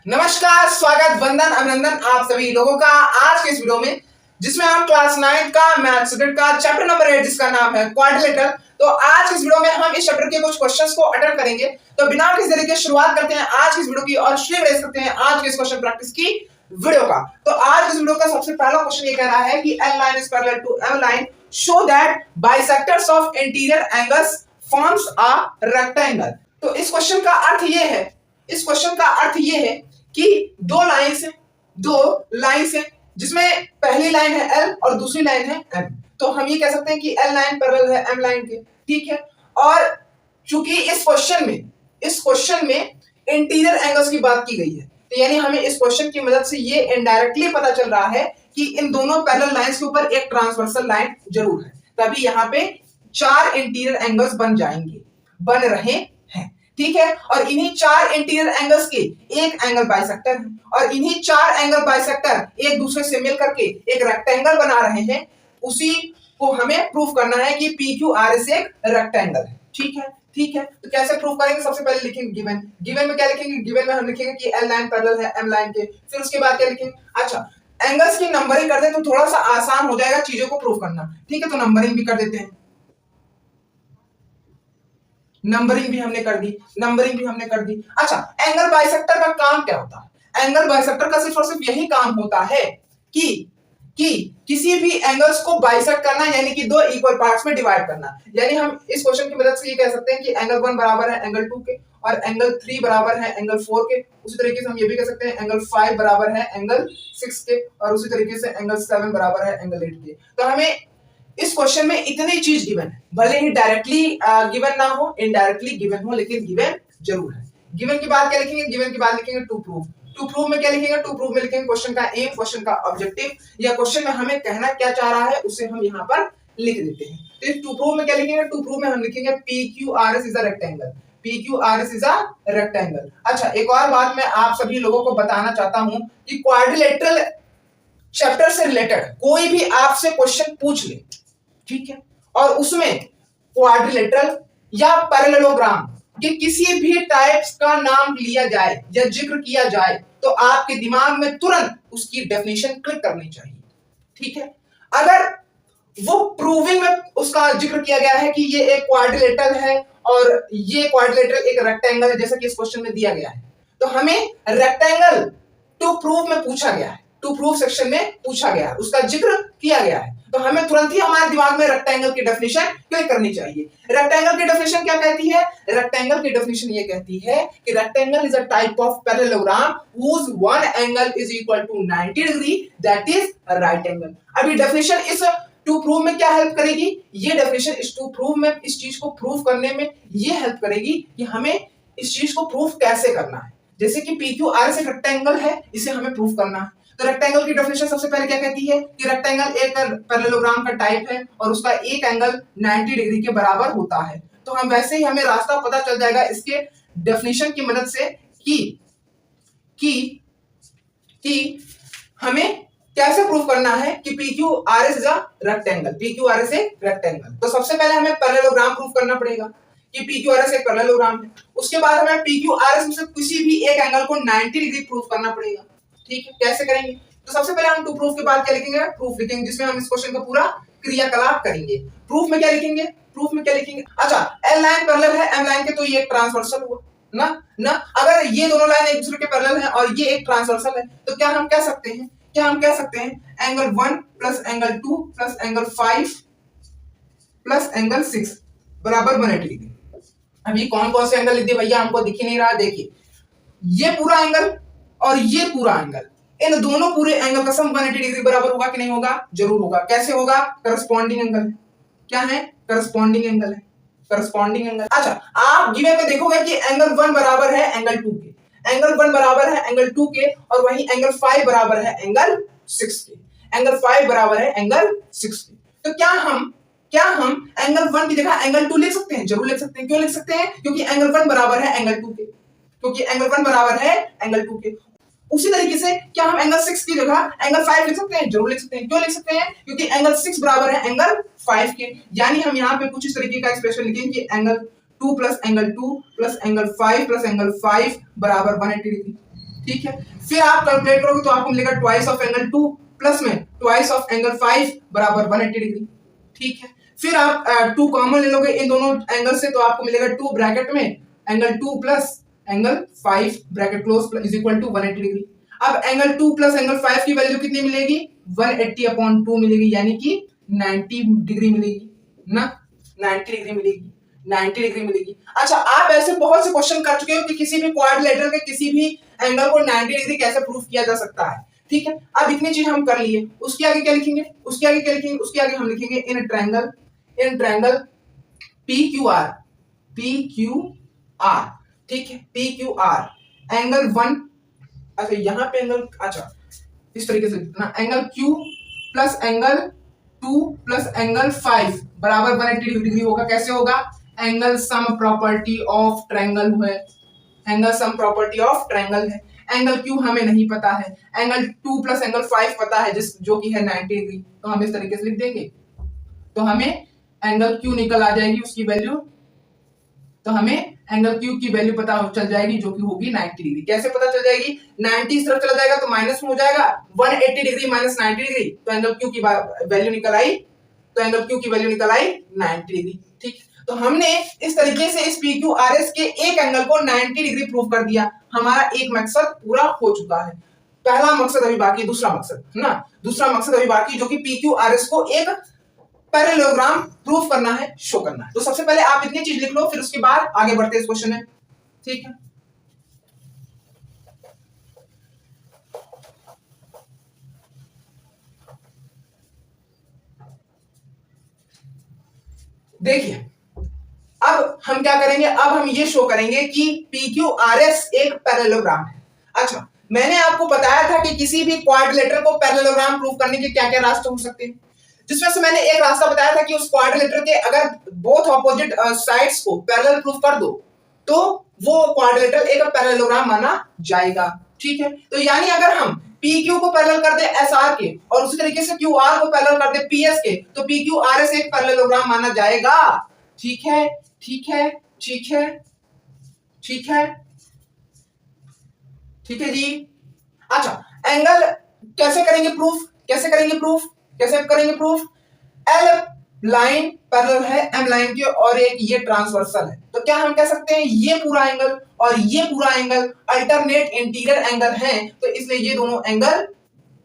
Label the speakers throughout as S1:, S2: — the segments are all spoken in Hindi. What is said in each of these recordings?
S1: नमस्कार, स्वागत, वंदन, अभिनंदन आप सभी लोगों का आज के इस वीडियो में, जिसमें हम क्लास 9 का मैथ सब्जेक्ट का चैप्टर नंबर 8 जिसका नाम है क्वाड्रिलेटरल। तो आज के इस वीडियो में हम इस चैप्टर के कुछ क्वेश्चंस को अटेम्प्ट करेंगे। तो बिना किसी देरी के शुरुआत करते हैं आज की इस वीडियो की और शुरू करते हैं आज के इस क्वेश्चन प्रैक्टिस की वीडियो का। तो आज इस वीडियो का सबसे पहला क्वेश्चन ये कह रहा है कि L line is parallel to M line, show that bisectors of interior angles forms a rectangle. तो इस क्वेश्चन का अर्थ ये है कि दो लाइंस है जिसमें पहली लाइन है एल और दूसरी लाइन है एम। तो हम ये कह सकते हैं कि एल लाइन पैरेलल है एम लाइन के, ठीक है। और चूंकि इस क्वेश्चन में इंटीरियर एंगल्स की बात की गई है, तो यानी हमें इस क्वेश्चन की मदद से ये इनडायरेक्टली पता चल रहा है कि इन दोनों पैरेलल लाइंस के ऊपर एक ट्रांसवर्सल लाइन जरूर है, तभी यहाँ पे 4 इंटीरियर एंगल्स बन रहे हैं, ठीक है। और इन्हीं 4 इंटीरियर एंगल्स के एक एंगल बाइसेक्टर है और इन्हीं 4 एंगल बाइसेक्टर एक दूसरे से मिलकर के एक रेक्टेंगल बना रहे हैं। उसी को हमें प्रूफ करना है कि PQRS एक रेक्टेंगल है, ठीक है। तो कैसे प्रूफ करेंगे? सबसे पहले लिखेंगे गिवन में क्या लिखेंगे? गिवन में हम लिखेंगे कि एल लाइन पैरेलल है एम लाइन के। फिर उसके बाद क्या लिखेंगे? अच्छा, एंगल्स की नंबरिंग कर दे तो थोड़ा सा आसान हो जाएगा चीजों को प्रूफ करना, ठीक है। तो नंबरिंग भी कर देते हैं, नंबरिंग भी हमने कर दी। अच्छा, एंगल बाइसेक्टर का काम क्या होता है? एंगल बाइसेक्टर का सिर्फ और सिर्फ यही काम होता है कि किसी भी एंगल्स को बाइसेक्ट करना, यानी कि दो इक्वल पार्ट्स में डिवाइड करना। यानी हम इस क्वेश्चन की मदद से ये कह सकते हैं कि एंगल 1 बराबर है एंगल 2 के और एंगल 3 बराबर है एंगल 4 के। उसी तरीके से हम ये भी कह सकते हैं एंगल 5 बराबर है एंगल 6 के और उसी तरीके से एंगल 7 बराबर है एंगल 8 के। तो हमें इस क्वेश्चन में इतनी चीज गिवन है, भले ही डायरेक्टली गिवन ना हो, इनडायरेक्टली गिवन हो, लेकिन गिवन जरूर है। गिवन के बाद क्या लिखेंगे? गिवन के बाद लिखेंगे टू प्रूव। टू प्रूव में क्या लिखेंगे? टू प्रूव में लिखेंगे क्वेश्चन का एम, क्वेश्चन का ऑब्जेक्टिव, या क्वेश्चन में हमें कहना क्या चाह रहा है उसे हम यहाँ पर लिख देते हैं। तो इस टू प्रूव में क्या लिखेंगे? टू प्रूव में हम लिखेंगे PQRS is a rectangle. PQRS is a rectangle. अच्छा, एक और बात मैं आप सभी लोगों को बताना चाहता हूं कि क्वाड्रिलेटरल चैप्टर से रिलेटेड कोई भी आपसे क्वेश्चन पूछ ले, ठीक है, और उसमें क्वाड्रिलेटरल या पैरेललोग्राम के किसी भी टाइप्स का नाम लिया जाए या जिक्र किया जाए तो आपके दिमाग में तुरंत उसकी डेफिनेशन क्लिक करनी चाहिए, ठीक है। अगर वो प्रूविंग में उसका जिक्र किया गया है कि ये एक क्वाड्रिलेटरल है और ये क्वाड्रिलेटरल एक रेक्टेंगल है जैसा कि इस क्वेश्चन में दिया गया है, तो हमें रेक्टेंगल टू प्रूव में पूछा गया है, टू प्रूव सेक्शन में पूछा गया है, उसका जिक्र किया गया है, तो हमें तुरंत ही हमारे दिमाग में रेक्टेंगल की डेफिनेशन क्लिक करनी चाहिए। रेक्टेंगल की डेफिनेशन क्या कहती है? रेक्टेंगल की डेफिनेशन ये कहती है कि rectangle is a type of parallelogram whose one angle is equal to 90 degree, that is right angle. अभी डेफिनेशन इस टू प्रूव में क्या हेल्प करेगी? ये डेफिनेशन इस टू प्रूव में, इस चीज को प्रूव करने में ये हेल्प करेगी कि हमें इस चीज को प्रूव कैसे करना है। जैसे कि PQRS एक रेक्टेंगल है, इसे हमें प्रूव करना है। तो रेक्टेंगल की डेफिनेशन सबसे पहले क्या कहती है कि रेक्टेंगल एक पैरेललोग्राम का टाइप है और उसका एक एंगल 90 डिग्री के बराबर होता है। तो हम वैसे ही हमें रास्ता पता चल जाएगा इसके डेफिनेशन की मदद से कि हमें कैसे प्रूव करना है कि PQRS is a rectangle, PQRS एक रेक्टेंगल। तो सबसे पहले हमें पैरेललोग्राम प्रूव करना पड़ेगा कि PQRS एक पैरेललोग्राम है। उसके बाद हमें PQRS में से किसी भी एक एंगल को 90 डिग्री प्रूव करना पड़ेगा, ठीक है। कैसे करेंगे? तो सबसे पहले हम टू प्रूफ के बाद क्या लिखेंगे? प्रूफ लिखेंगे, जिसमें हम इस क्वेश्चन का पूरा क्रियाकलाप करेंगे। प्रूफ में क्या लिखेंगे? अच्छा, एल लाइन पैरेलल है एम लाइन के, तो ये एक ट्रांसवर्सल हुआ ना। अगर ये दोनों लाइन एक दूसरे के पैरेलल है और ये एक ट्रांसवर्सल है, तो क्या हम कह सकते हैं angle 1 plus angle 2 plus angle 5 plus angle 6 बराबर 180 डिग्री। अभी कौन कौन से एंगल लिख दिए भैया? हमको दिख ही नहीं रहा। देखिए, ये पूरा एंगल और ये पूरा एंगल, इन दोनों पूरे एंगल का सम 180 डिग्री बराबर होगा कि नहीं होगा? जरूर होगा। कैसे होगा? करस्पॉन्डिंग एंगल है। क्या है? करस्पॉन्डिंग एंगल है, करस्पॉन्डिंग एंगल। अच्छा, आप गिवन में देखोगे कि एंगल 1 बराबर है एंगल 2 के, एंगल 1 बराबर है एंगल 2 के, और वहीं एंगल 5 बराबर है एंगल 6 के, एंगल 5 बराबर है एंगल 6 के। तो क्या हम एंगल 1 की जगह एंगल 2 लिख सकते हैं? जरूर लिख सकते हैं। क्यों लिख सकते हैं? क्योंकि एंगल 1 बराबर है एंगल 2 के, उसी तरीके से क्या हम एंगल 6 की जगह एंगल 5 लिख सकते हैं? जरूर लिख सकते हैं। क्यों लिख सकते हैं? क्योंकि एंगल 6 बराबर है एंगल 5 के। यानी हम यहाँ पे कुछ इस तरीके का एक्सप्रेशन लिखेंगे कि angle 2 plus angle 2 plus angle 5 plus angle 5 बराबर 180 डिग्री, ठीक है, फिर आप कैलकुलेट करोगे तो आपको मिलेगा ट्वाइस ऑफ एंगल 2 प्लस में ट्वाइस ऑफ एंगल 5 बराबर 180 डिग्री। ठीक है, फिर आप 2 कॉमन ले लोगे इन दोनों एंगल से तो आपको मिलेगा 2 ब्रैकेट में angle 2 plus angle 5 bracket close is equal to 180 degree. अब एंगल 2 प्लस एंगल 5 की वैल्यू कितनी मिलेगी? 180/2 मिलेगी, यानी कि 90 डिग्री मिलेगी ना, 90 डिग्री मिलेगी, 90 डिग्री मिलेगी। अच्छा, आप ऐसे बहुत से क्वेश्चन कर चुके हो कि किसी भी क्वाड्रिलेटरल के किसी भी एंगल को 90 डिग्री कैसे प्रूफ किया जा सकता है। ठीक है, अब इतनी चीज हम कर लिए, उसके आगे क्या लिखेंगे? उसके आगे क्या लिखेंगे? उसके आगे हम लिखेंगे इन ट्रायंगल PQR, PQR, ठीक है, PQR एंगल 1, अच्छा यहां पे एंगल, अच्छा इस तरीके से ना, angle Q plus angle 2 plus angle 5 बराबर 180 डिग्री होगा। कैसे होगा? Angle sum property of triangle है, angle sum property of triangle है। एंगल Q हमें नहीं पता है, एंगल 2 प्लस एंगल 5 पता है जो कि है 90 डिग्री, तो हम इस तरीके से लिख देंगे, तो हमें एंगल Q निकल आ जाएगी उसकी वैल्यू, तो हमें एंगल Q की वैल्यू पता चल जाएगी जो कि होगी 90 डिग्री। कैसे पता चल जाएगी? 90 इस तरफ चला जाएगा तो माइनस में हो जाएगा, 180 डिग्री माइनस 90 डिग्री, तो एंगल Q की वैल्यू निकल आई, तो एंगल Q की वैल्यू निकल आई 90 डिग्री। ठीक, तो हमने इस तरीके से इस PQRS के एक एंगल को 90 डिग्री प्रूव कर दिया। हमारा एक मकसद पूरा हो चुका है। पहला मकसद अभी बाकी, दूसरा मकसद ना, दूसरा मकसद अभी बाकी, जो कि PQRS को एक पैरेललोग्राम प्रूफ करना है, शो करना है। तो सबसे पहले आप इतनी चीज लिख लो, फिर उसके बाद आगे बढ़ते हैं इस क्वेश्चन में। ठीक है, देखिए अब हम क्या करेंगे, अब हम ये शो करेंगे कि PQRS एक पैरेललोग्राम है। अच्छा, मैंने आपको बताया था कि किसी भी क्वाड्रिलेटरल को पैरेललोग्राम प्रूफ करने के क्या क्या रास्ते हो सकते हैं, जिसमें से मैंने एक रास्ता बताया था कि उस क्वाड्रिलेटरल के अगर बोथ ऑपोजिट साइड्स को पैरेलल प्रूफ कर दो तो वो क्वाड्रिलेटरल एक पैरेललोग्राम माना जाएगा। ठीक है, तो यानी अगर हम PQ को पैरेलल कर दे SR के और उसी तरीके से QR को पैरेलल कर दे PS के, तो PQRS एक पैरेललोग्राम माना जाएगा। ठीक है, ठीक है, ठीक है, ठीक है, ठीक है जी। अच्छा, एंगल कैसे करेंगे प्रूफ, कैसे करेंगे प्रूफ, कैसे करेंगे प्रूफ? L लाइन पैरेलल है M लाइन के और एक ये ट्रांसवर्सल है, तो क्या हम कह सकते हैं ये पूरा एंगल और ये पूरा एंगल अल्टरनेट इंटीरियर एंगल हैं, तो इसलिए ये दोनों एंगल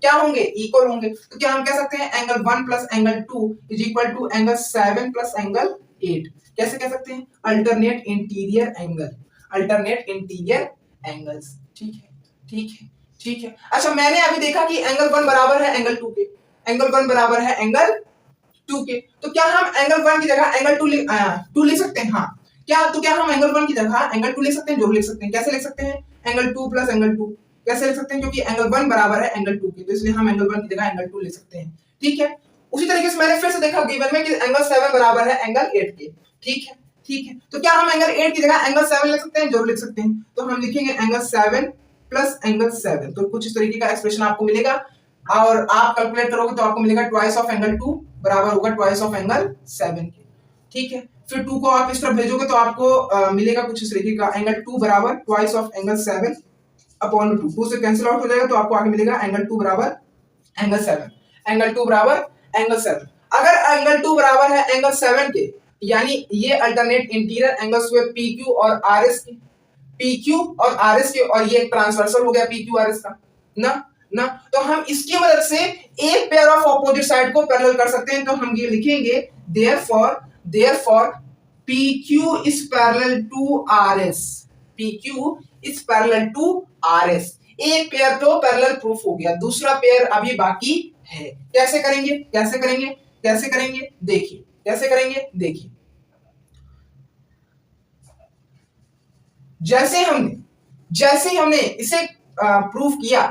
S1: क्या होंगे? इक्वल होंगे। तो क्या हम कह सकते हैं angle 1 plus angle 2 is equal to angle 7 plus angle 8। कैसे कह सकते हैं? Alternate interior angle, alternate interior angles. ठीक है, ठीक है, ठीक है। अच्छा, मैंने अभी देखा कि एंगल 1 बराबर है एंगल 2 के, एंगल 1 बराबर है एंगल 2 के, तो क्या हम एंगल 1 की जगह एंगल 2 लिख सकते हैं? हाँ, क्या तो क्या हम एंगल 1 की जगह एंगल 2 लिख सकते हैं? जरूर लिख सकते हैं। कैसे लिख सकते हैं? Angle 2 plus angle 2। कैसे लिख सकते हैं? क्योंकि एंगल 1 बराबर है एंगल 2 के, तो इसलिए हम एंगल 1 की जगह एंगल 2 लिख सकते हैं। ठीक है, उसी तरीके से मैंने फिर से देखा गिवन में कि एंगल 7 बराबर है एंगल 8 के। ठीक है, ठीक है, तो क्या हम एंगल 8 की जगह एंगल 7 लिख सकते हैं? जरूर लिख सकते हैं। तो हम लिखेंगे एंगल 7 प्लस एंगल 7, तो कुछ इस तरीके का एक्सप्रेशन आपको मिलेगा और आप कैलकुलेट करोगे तो आपको मिलेगा ट्वाइस ऑफ एंगल 2 बराबर होगा ट्वाइस ऑफ एंगल 7 के। ठीक है, फिर 2 को आप इस तरफ भेजोगे तो आपको मिलेगा कुछ इस तरीके का, एंगल 2 बराबर ट्वाइस ऑफ एंगल 7 अपॉन 2, 2 से कैंसिल आउट हो जाएगा तो आपको आगे मिलेगा एंगल 2 बराबर एंगल 7, एंगल 2 बराबर एंगल 7। अगर एंगल 2 बराबर है एंगल 7 के, यानी ये अल्टरनेट इंटीरियर एंगल्स हुए PQ और RS के, PQ और RS के, और ये ट्रांसवर्सल हो गया PQ RS का ना, तो हम इसकी मदद से एक पेयर ऑफ ऑपोजिट साइड को पैरेलल कर सकते हैं। तो हम ये लिखेंगे therefore PQ is parallel to RS, PQ is parallel to RS। एक पेयर तो पैरेलल प्रूफ हो गया, दूसरा पेयर अभी बाकी है। कैसे करेंगे, कैसे करेंगे, कैसे करेंगे? देखिए कैसे करेंगे, देखिए जैसे हमने इसे प्रूफ किया,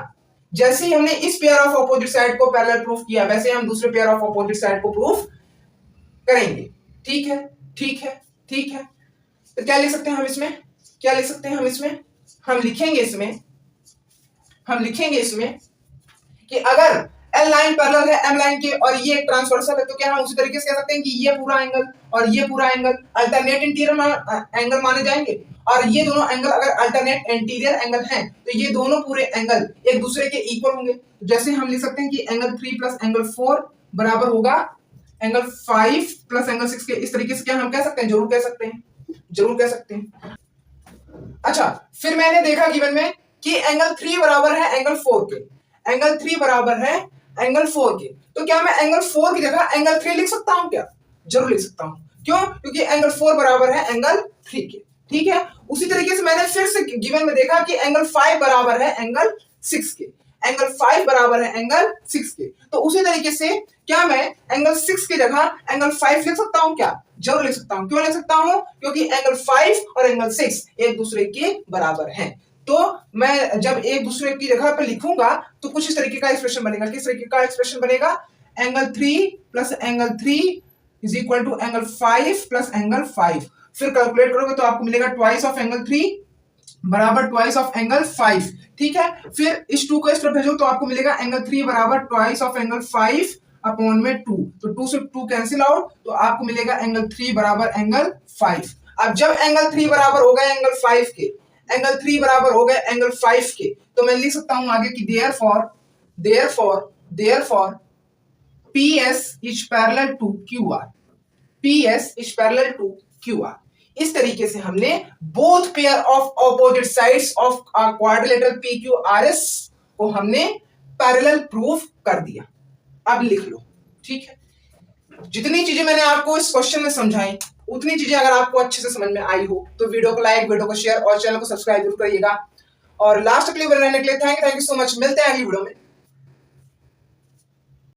S1: जैसे ही हमने इस पेयर ऑफ ऑपोजिट साइड को पैरेलल प्रूफ किया, वैसे हम दूसरे पेयर ऑफ ऑपोजिट साइड को प्रूफ करेंगे। ठीक है, ठीक है, ठीक है, तो क्या लिख सकते हैं हम इसमें, क्या लिख सकते हैं हम इसमें? हम लिखेंगे इसमें कि अगर एल लाइन पैरेलल है एम लाइन के और ये ट्रांसवर्सल है, तो क्या हम उसी तरीके से कह सकते हैं कि ये पूरा एंगल और ये पूरा एंगल अल्टरनेट इंटीरियर एंगल माने जाएंगे। और ये दोनों एंगल अगर अल्टरनेट इंटीरियर एंगल हैं तो ये दोनों पूरे एंगल एक दूसरे के इक्वल होंगे। जैसे हम लिख सकते हैं कि एंगल 3 प्लस एंगल 4 बराबर होगा एंगल 5 प्लस एंगल 6 के। इस तरीके से क्या हम कह सकते हैं? जरूर कह सकते हैं, जरूर कह सकते हैं। अच्छा, फिर मैंने देखा गिवन में कि एंगल 3 बराबर है एंगल 4 के, एंगल 3 बराबर है एंगल 4 के, तो क्या मैं एंगल 4 की जगह एंगल 3 लिख सकता हूं क्या? जरूर लिख सकता हूं। क्यों? क्योंकि एंगल 4 बराबर है एंगल 3 के। ठीक है, उसी तरीके से मैंने फिर से गिवन में देखा कि एंगल 5 बराबर है एंगल 6 के, एंगल 5 बराबर है एंगल 6 के, तो उसी तरीके से क्या मैं एंगल 6 की जगह एंगल 5 लिख सकता हूं क्या? जरूर लिख सकता हूं। क्यों लिख सकता हूं? क्योंकि एंगल 5 और एंगल 6 एक दूसरे के बराबर हैं। तो मैं जब एक दूसरे की जगह पे लिखूंगा तो कुछ इस तरीके का एक्सप्रेशन बनेगा। किस तरीके का एक्सप्रेशन बनेगा? Angle 3 plus angle 3 is equal to angle 5 plus angle 5। फिर कैलकुलेट करोगे तो आपको मिलेगा ट्वाइस ऑफ एंगल 3 बराबर ट्वाइस ऑफ एंगल 5। ठीक है, फिर इस 2 को इस तरफ भेजो तो आपको मिलेगा एंगल 3 बराबर ट्वाइस ऑफ एंगल 5 अपॉन में 2, तो 2 से 2 कैंसिल आउट, तो आपको मिलेगा एंगल 3 बराबर एंगल 5। अब जब एंगल 3 बराबर हो गए एंगल 5 के, एंगल 3 बराबर हो गए एंगल 5 के, तो मैं लिख सकता हूं आगे कि therefore PS is parallel to QR, PS is parallel to QR। इस तरीके से हमने both pair of opposite sides of quadrilateral PQRS को हमने पैरेलल प्रूफ कर दिया। अब लिख लो। ठीक है, जितनी चीजें मैंने आपको इस क्वेश्चन में समझाई उतनी चीजें अगर आपको अच्छे से समझ में आई हो तो वीडियो को लाइक, वीडियो को शेयर और चैनल को सब्सक्राइब जरूर करिएगा। और लास्ट क्लिप रहने के लिए थैंक यू सो मच। मिलते हैं अगली वीडियो में।